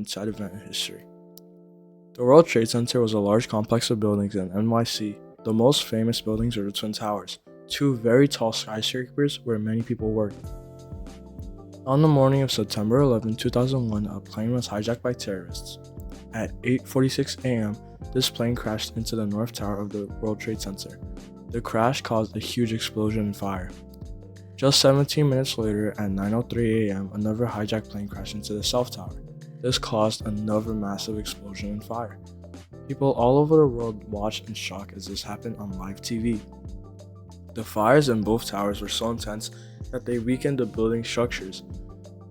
inside event in history. The World Trade Center was a large complex of buildings in NYC. The most famous buildings are the Twin Towers, two very tall skyscrapers where many people work. On the morning of September 11, 2001, a plane was hijacked by terrorists. At 8:46 a.m., this plane crashed into the North Tower of the World Trade Center. The crash caused a huge explosion and fire. Just 17 minutes later, at 9:03 a.m., another hijacked plane crashed into the South Tower. This caused another massive explosion and fire. People all over the world watched in shock as this happened on live TV. The fires in both towers were so intense that they weakened the building structures.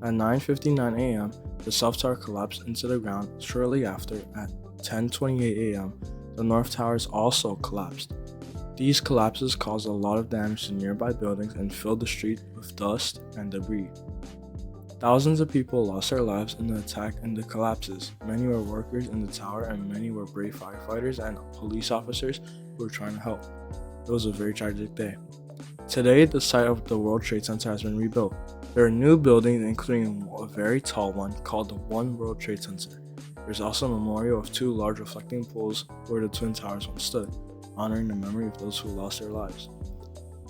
At 9:59 a.m., the South Tower collapsed into the ground. Shortly after, at 10:28 a.m., the North Towers also collapsed. These collapses caused a lot of damage to nearby buildings and filled the street with dust and debris. Thousands of people lost their lives in the attack and the collapses. Many were workers in the tower and many were brave firefighters and police officers who were trying to help. It was a very tragic day. Today, the site of the World Trade Center has been rebuilt. There are new buildings, including a very tall one called the One World Trade Center. There's also a memorial of two large reflecting pools where the Twin Towers once stood, honoring the memory of those who lost their lives.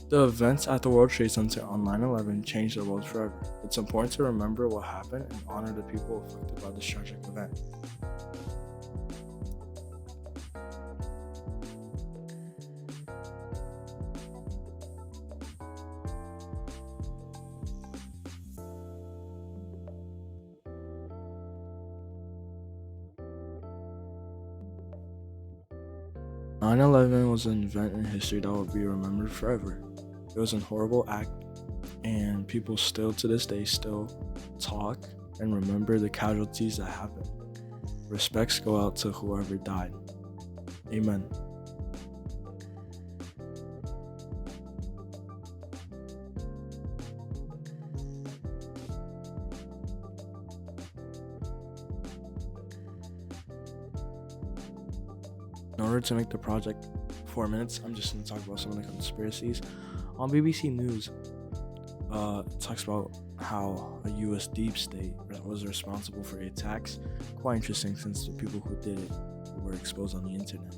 The events at the World Trade Center on 9/11 changed the world forever. It's important to remember what happened and honor the people affected by this tragic event. Nine 11 was an event in history that will be remembered forever. It was a horrible act, and people still to this day still talk and remember the casualties that happened. Respects go out to whoever died. Amen. In order to make the project 4 minutes, I'm just going to talk about some of the conspiracies. On BBC News, it talks about how a US deep state was responsible for the attacks. Quite interesting since the people who did it were exposed on the internet.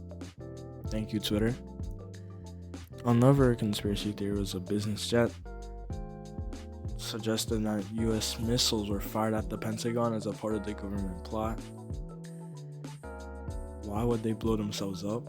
Thank you, Twitter. Another conspiracy theory was a business jet suggested that US missiles were fired at the Pentagon as a part of the government plot. Why would they blow themselves up?